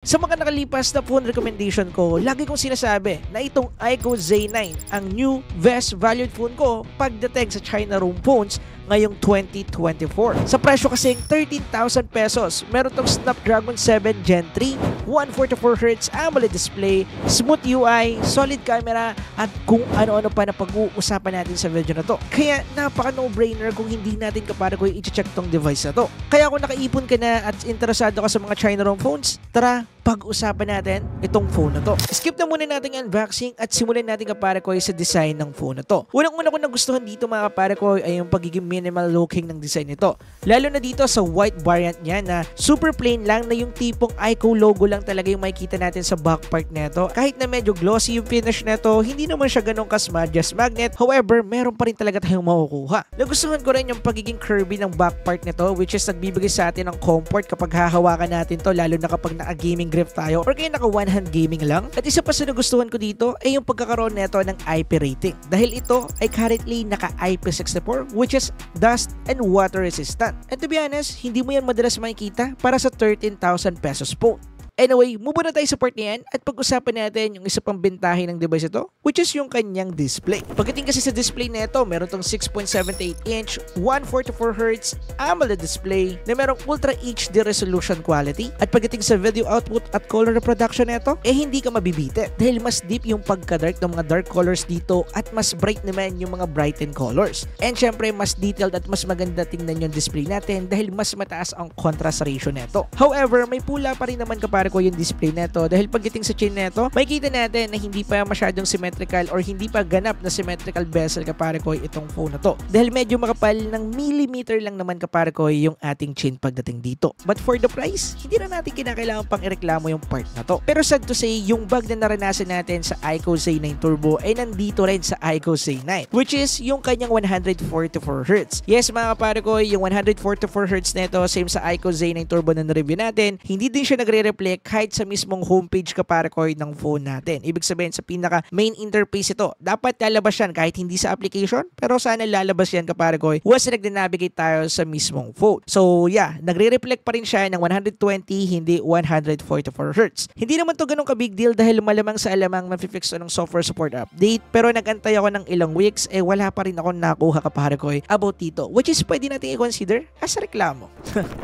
Sa mga nakalipas na phone recommendation ko, lagi kong sinasabi na itong iQOO Z9 ang new best valued phone ko pagdating sa China room phones ngayong 2024. Sa presyo kasing 13,000 pesos, meron tong Snapdragon 7 Gen 3, 144Hz AMOLED display, smooth UI, solid camera, at kung ano-ano pa na pag-uusapan natin sa video na to. Kaya napaka no-brainer kung hindi natin kaparagoy i-check tong device na to. Kaya kung nakaipon ka na at interesado ka sa mga China room phones, tara, pag-usapan natin itong phone na to. Skip na muna natin ang unboxing at simulan natin kaparakoy sa design ng phone na to. Unang-una ko nagustuhan dito mga kaparakoy ay yung pagiging minimal looking ng design nito. Lalo na dito sa white variant niya na super plain lang na yung tipong iQOO logo lang talaga yung makikita natin sa back part nito. Kahit na medyo glossy yung finish nito, hindi naman siya ganun kasmad as magnet. However, meron pa rin talaga tayong makukuha. Nagustuhan ko rin yung pagiging curvy ng back part nito, which is nagbibigay sa atin ng comfort kapag hahawakan natin to, lalo na kapag naka-gaming grip tayo or kaya naka one hand gaming lang. At isa pa sa nagustuhan ko dito ay yung pagkakaroon nito ng IP rating, dahil ito ay currently naka IP64, which is dust and water resistant. And to be honest, hindi mo yan madalas makikita para sa 13,000 pesos phone. Anyway, move na tayo sa part niyan at pag-usapan natin yung isa pang bentahe ng device ito, which is yung kanyang display. Pagdating kasi sa display nito, meron tong 6.78-inch, 144Hz AMOLED display na merong Ultra HD resolution quality. At pagdating sa video output at color reproduction nito, hindi ka mabibite dahil mas deep yung pagka-dark ng mga dark colors dito at mas bright naman yung mga brighten colors. And syempre, mas detailed at mas maganda tingnan yung display natin dahil mas mataas ang contrast ratio nito. However, may pula pa rin naman kapare ko yung display neto dahil pagdating sa chin neto, makikita natin na hindi pa masyadong symmetrical or hindi pa ganap na symmetrical bezel kapare ko itong phone na to. Dahil medyo makapal ng millimeter lang naman kapare ko yung ating chin pagdating dito. But for the price, hindi na natin kinakailangan pang ireklamo yung part na to. Pero sad to say, yung bug na naranasan natin sa iQOO Z9 Turbo ay nandito rin sa iQOO Z9, which is yung kanyang 144Hz. Yes mga kapare ko, yung 144Hz neto, same sa iQOO Z9 Turbo na na-review natin, hindi din siya nagre-reflect kahit sa mismong homepage kaparakoy ng phone natin. Ibig sabihin sa pinaka main interface ito, dapat lalabas yan kahit hindi sa application, pero sana lalabas yan kaparakoy once nag-navigate tayo sa mismong phone. So yeah, nagre-reflect pa rin siya ng 120, hindi 144Hz. Hindi naman to ganun ka-big deal dahil malamang sa alamang mapifix ng software support update, pero nagantay ako ng ilang weeks, wala pa rin ako nakuha kaparakoy about dito, which is pwede natin i-consider as reklamo.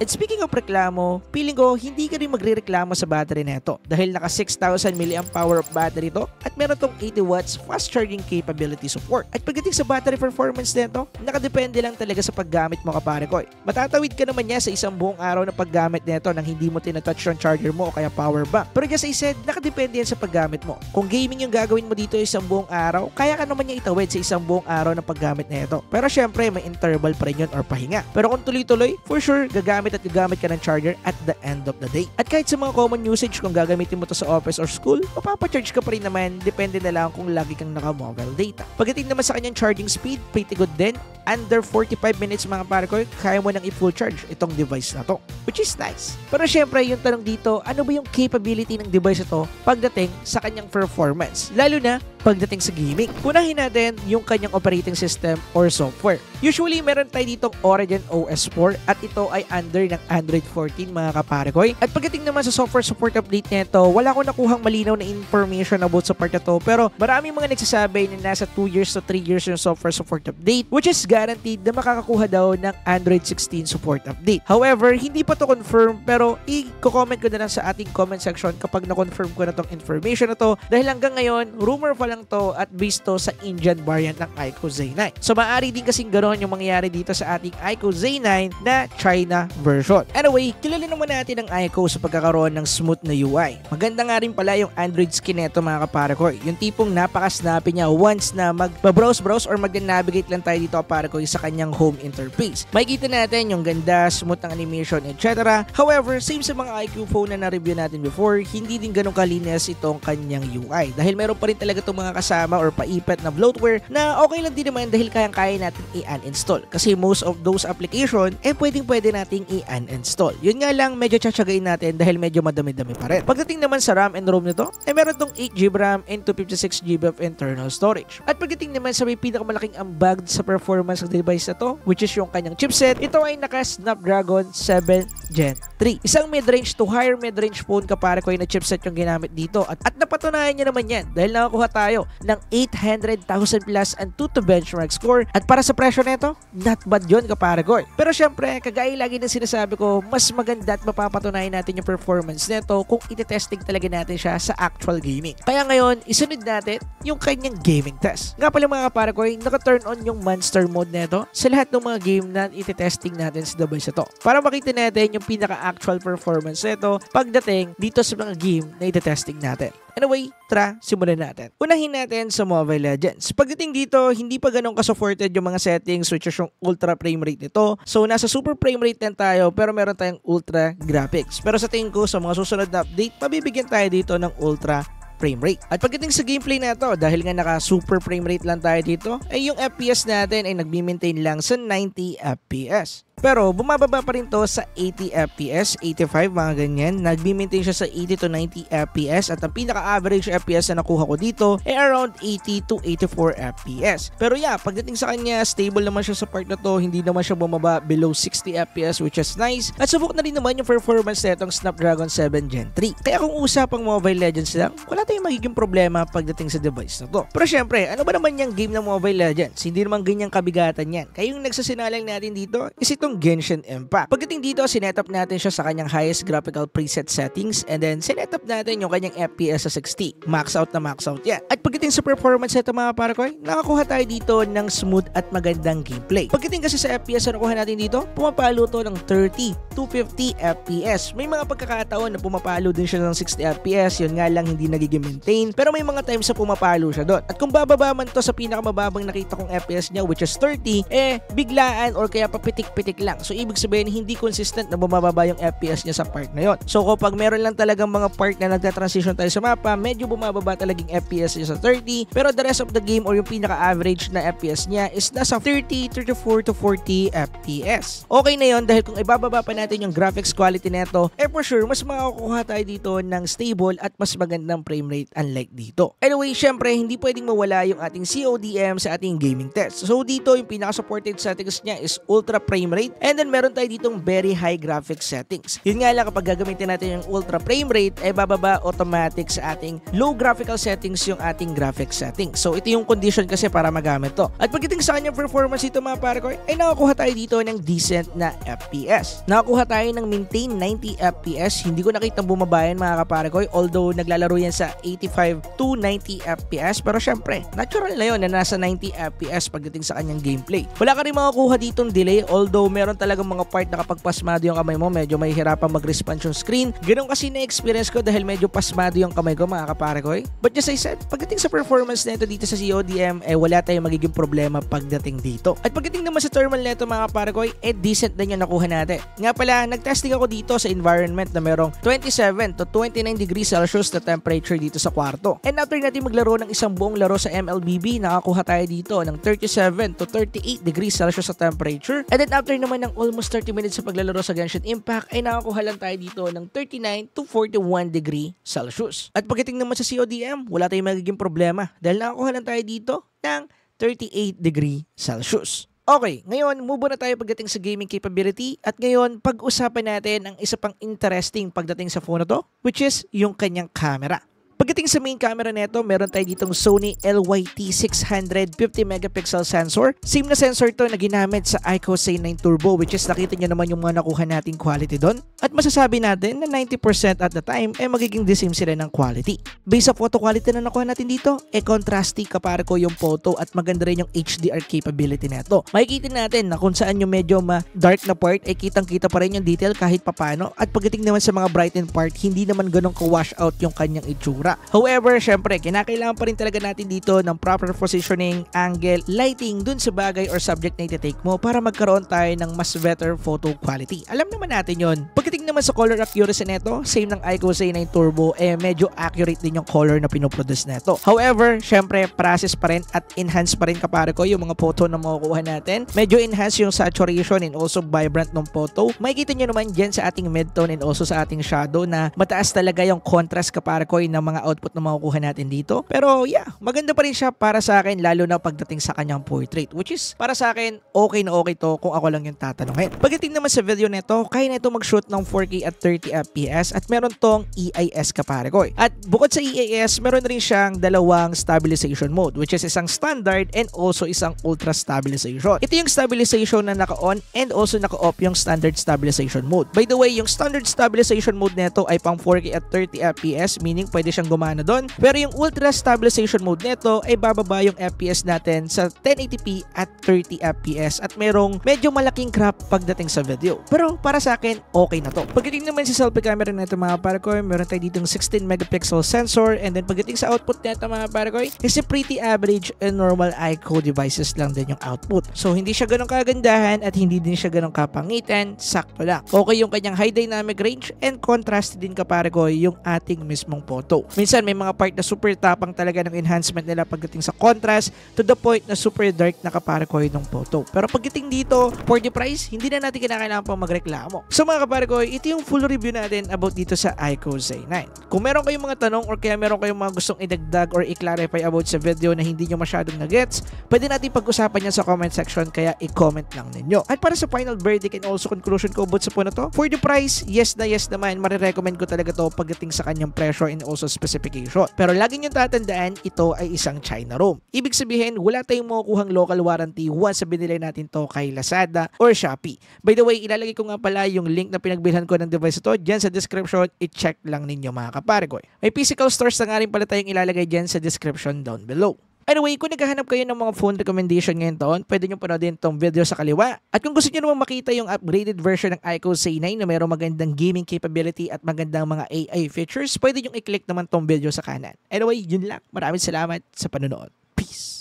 And speaking of reklamo, feeling ko hindi ka rin magre-reklamo sa battery neto dahil naka 6,000 mAh of battery to at meron tong 80 watts fast charging capability support. At pagdating sa battery performance neto, nakadepende lang talaga sa paggamit mo kapare ko. Matatawid ka naman niya sa isang buong araw na paggamit neto nang hindi mo tinatouch yung charger mo o kaya power bank. Pero as I said, nakadepende yan sa paggamit mo. Kung gaming yung gagawin mo dito isang buong araw, kaya ka naman niya itawid sa isang buong araw na paggamit neto. Pero syempre, may interval pa rin yun or pahinga. Pero kung tuloy-tuloy, for sure, gagamit ka ng charger at the end of the day. At kahit sa mga common usage, kung gagamitin mo to sa office or school, mapapacharge ka pa rin naman, depende na lang kung lagi kang naka-mobile data. Pagdating naman sa kanyang charging speed, pretty good din. Under 45 minutes mga parakoy, kaya mo nang i-full charge itong device na to, which is nice. Pero syempre, yung tanong dito, ano ba yung capability ng device na to pagdating sa kanyang performance? Lalo na pagdating sa gaming. Unahin natin yung kanyang operating system or software. Usually, meron tayo ditong Origin OS 4 at ito ay under ng Android 14 mga kaparakoy. At pagdating naman sa software support update nito, wala ko nakuhang malinaw na information about sa part na to, pero maraming mga nagsasabi na nasa 2 years to 3 years yung software support update, which is guaranteed na makakakuha daw ng Android 16 support update. However, hindi pa to confirm, pero i-comment ko na lang sa ating comment section kapag na-confirm ko na tong information na to, dahil hanggang ngayon, rumor pa lang to at based to sa Indian variant ng iQOO Z9. So maaari din kasing ganoon yung mangyayari dito sa ating iQOO Z9 na China version. Anyway, kilala naman natin ang iQOO sa pagkakaroon ng smooth na UI. Maganda nga rin pala yung Android skin nito mga kaparakoy. Yung tipong napaka-snappy niya once na mag-browse or mag-navigate lang tayo dito kaparakoy sa kanyang home interface. Makikita natin yung ganda, smooth ng animation, etc. However, same sa mga iQOO phone na na-review natin before, hindi din ganun kalinis itong kanyang UI dahil meron pa rin talaga itong mga mga kasama or paipit na bloatware na okay lang din naman dahil kayang-kaya natin i-uninstall. Kasi most of those application pwede nating i-uninstall. Yun nga lang, medyo tsatsagain natin dahil medyo madami-dami pa rin. Pagdating naman sa RAM and ROM nito, meron tong 8GB RAM and 256GB of internal storage. At pagdating naman sa may pinakamalaking ambag sa performance ng device na to, which is yung kanyang chipset, ito ay naka Snapdragon 7 Gen 3. Isang mid-range to higher mid-range phone kapare ko na chipset yung ginamit dito. At napatunayan nyo naman yan dahil nakakuha tayo ng 800,000 plus and 2 to benchmark score. At para sa presyo nito, not bad yun kapare ko. Pero syempre, kagaya lagi na sinasabi ko, mas maganda at mapapatunayan natin yung performance nito kung iti-testing talaga natin siya sa actual gaming. Kaya ngayon, isunod natin yung kanyang gaming test. Nga pala mga kapare ko, naka-turn on yung monster mode nito sa lahat ng mga game na iti-testing natin sa device ito. Para makita natin yung pinaka-actual performance nito pagdating dito sa mga game na iti-testing natin. Anyway, tara, simulan natin. Unahin natin sa Mobile Legends. Pagdating dito, hindi pa ganun ka-supported yung mga settings which is yung ultra frame rate nito. So, nasa super frame rate din tayo pero meron tayong ultra graphics. Pero sa tingin ko, sa mga susunod na update, mabibigyan tayo dito ng ultra frame rate. At pagdating sa gameplay na to, dahil nga naka super frame rate lang tayo dito, ay yung FPS natin ay nagbi-maintain lang sa 90 FPS. Pero bumababa pa rin to sa 80 FPS, 85 mga ganyan. Nagbi-maintain siya sa 80 to 90 FPS at ang pinaka-average FPS na nakuha ko dito ay around 80 to 84 FPS. Pero yeah, pagdating sa kanya, stable naman siya sa part na to, hindi naman siya bumaba below 60 FPS which is nice. At subok na rin naman yung performance nitong Snapdragon 7 Gen 3. Kaya kung usapang Mobile Legends lang, wala tayong magiging problema pagdating sa device na to. Pero syempre, ano ba naman yung game ng Mobile Legends? Hindi naman ganyang kabigatan yan. Kaya yung nagsasinalang natin dito is itong Genshin Impact. Pagdating dito, sinetup natin siya sa kanyang highest graphical preset settings and then sinetup natin yung kanyang FPS sa 60. Max out na max out yan. At pagdating sa performance nito mga parakoy, nakakuha tayo dito ng smooth at magandang gameplay. Pagdating kasi sa FPS na nakuha natin dito, pumapalo to ng 30 to 50 FPS. May mga pagkakataon na pumapalo din siya ng 60 FPS, yun nga lang hindi nagiging maintain, pero may mga times na pumapalo siya doon. At kung bababa man to sa pinakamababang nakita kong FPS niya which is 30, biglaan or kaya papitik-pitik lang. So ibig sabihin hindi consistent na bumababa yung FPS niya sa part na yon. So kapag meron lang talagang mga part na nagta-transition tayo sa mapa, medyo bumababa talagang FPS niya sa 30, pero the rest of the game or yung pinaka-average na FPS niya is nasa 30, 34 to 40 FPS. Okay na yon dahil kung ibababa pa natin yung graphics quality nito, for sure mas makakuha tayo dito ng stable at mas magandang frame rate unlike dito. Anyway, syempre hindi pwedeng mawala yung ating CODM sa ating gaming test. So dito yung pinaka-supported settings niya is ultra frame rate and then meron tayo ditong very high graphics settings. Yun nga lang kapag gagamitin natin yung ultra frame rate bababa automatic sa ating low graphical settings yung ating graphics settings. So ito yung condition kasi para magamit to. At pagdating sa kanyang performance ito mga parakoy, ay nakakuha tayo dito ng decent na FPS. Nakakuha tayo ng maintain 90 FPS. Hindi ko nakita bumabayan mga kaparakoy although naglalaro yan sa 85 to 90 FPS pero syempre natural na yun na nasa 90 FPS pagdating sa kanyang gameplay. Wala ka rin makakuha ditong delay although meron talagang mga part na kapag pasmado yung kamay mo medyo mahihirapan mag-response yung screen. Ganun kasi na-experience ko dahil medyo pasmado yung kamay ko mga kaparakoy. But just I said, pagdating sa performance nito dito sa CODM wala tayong magiging problema pagdating dito. At pagdating naman sa thermal nito mga kaparakoy decent din yung nakuha natin. Nga pala, nag-testing ako dito sa environment na merong 27 to 29 degrees Celsius na temperature dito sa kwarto. And after natin maglaro ng isang buong laro sa MLBB, nakakuha tayo dito ng 37 to 38 degrees Celsius sa temperature. And then after naman ng almost 30 minutes sa paglalaro sa Genshin Impact, ay nakakuha lang tayo dito ng 39 to 41 degree Celsius. At pagdating naman sa CODM, wala tayong magiging problema dahil nakakuha lang tayo dito ng 38 degree Celsius. Okay, ngayon move na tayo pagdating sa gaming capability at ngayon pag-usapan natin ang isa pang interesting pagdating sa phone na to which is yung kanyang camera. Pagdating sa main camera nito, meron tayo ditong Sony LYT600 50 megapixel sensor. Same na sensor to na ginamit sa iQOO Z9 Turbo which is nakita nyo naman yung mga nakuha nating quality doon. At masasabi natin na 90% at the time magiging the same sila ng quality. Based sa photo quality na nakuha natin dito, contrasty kapare ko yung photo at maganda rin yung HDR capability nito. Makikita natin na kung saan yung medyo dark na part kitang-kita pa rin yung detail kahit papano. At pagdating naman sa mga brighten part, hindi naman ganun ka-wash out yung kanyang itsura. However, syempre, kinakailangan pa rin talaga natin dito ng proper positioning, angle, lighting dun sa bagay or subject na iti-take mo para magkaroon tayo ng mas better photo quality. Alam naman natin yon. Pagdating Pagdating naman sa color accuracy nito, same ng iQOO Z9 Turbo, medyo accurate din yung color na pinoproduce nito. However, syempre, process pa rin at enhance pa rin kapare ko yung mga photo na makukuha natin. Medyo enhance yung saturation and also vibrant ng photo. Makikita nyo naman dyan sa ating midtone and also sa ating shadow na mataas talaga yung contrast kapare ko ng mga output na makukuha natin dito. Pero yeah, maganda pa rin siya para sa akin lalo na pagdating sa kanyang portrait, which is para sa akin okay na okay to kung ako lang yung tatanungin. Pagdating naman sa video nito, kaya na ito mag-shoot ng 4K at 30 FPS at meron tong EIS kapare ko. At bukod sa EIS, meron rin siyang dalawang stabilization mode, which is isang standard and also isang ultra stabilization. Ito yung stabilization na naka-on and also naka-off yung standard stabilization mode. By the way, yung standard stabilization mode nito ay pang 4K at 30 FPS, meaning pwede siyang gumana doon. Pero yung ultra stabilization mode nito ay bababa yung FPS natin sa 1080p at 30 FPS at merong medyo malaking crop pagdating sa video. Pero para sa akin, okay na to. Pagdating naman sa selfie camera nito mga parakoy, meron tayo ditong 16 megapixel sensor, and then pagdating sa output nito mga parakoy, is a pretty average and normal iQOO devices lang din yung output. So hindi siya ganun kagandahan at hindi din siya ganun kapangitan, sakto lang. Okay yung kanyang high dynamic range and contrast din kaparakoy yung ating mismong photo. Minsan may mga part na super tapang talaga ng enhancement nila pagdating sa contrast to the point na super dark na kaparakoy ng photo. Pero pagdating dito, for the price, hindi na natin kinakailangan pang magreklamo. So mga kaparakoy, ito yung full review natin about dito sa iQOO Z9. Kung meron kayong mga tanong or kaya meron kayong mga gustong idagdag or i-clarify about sa video na hindi nyo masyadong na-gets, pwede natin pag-usapan yan sa comment section, kaya i-comment lang ninyo. At para sa final verdict and also conclusion ko about sa po na to, for the price, yes na yes naman, marirecommend ko talaga to pagdating sa kanyang presyo and also specification. Pero lagi nyo tatandaan, ito ay isang China ROM. Ibig sabihin, wala tayong makukuhang local warranty once sa binili natin to kay Lazada or Shopee. By the way, ilalagay ko nga pala yung link na pinagbilhan ko ng device ito dyan sa description. I-check lang ninyo mga kaparagoy. May physical stores na nga rin pala tayong ilalagay dyan sa description down below. Anyway, kung naghahanap kayo ng mga phone recommendation ngayon taon, pwede nyo panoodin itong video sa kaliwa. At kung gusto nyo naman makita yung upgraded version ng iQOO Z9 na mayroong magandang gaming capability at magandang mga AI features, pwede nyo i-click naman itong video sa kanan. Anyway, yun lang. Maraming salamat sa panonood. Peace!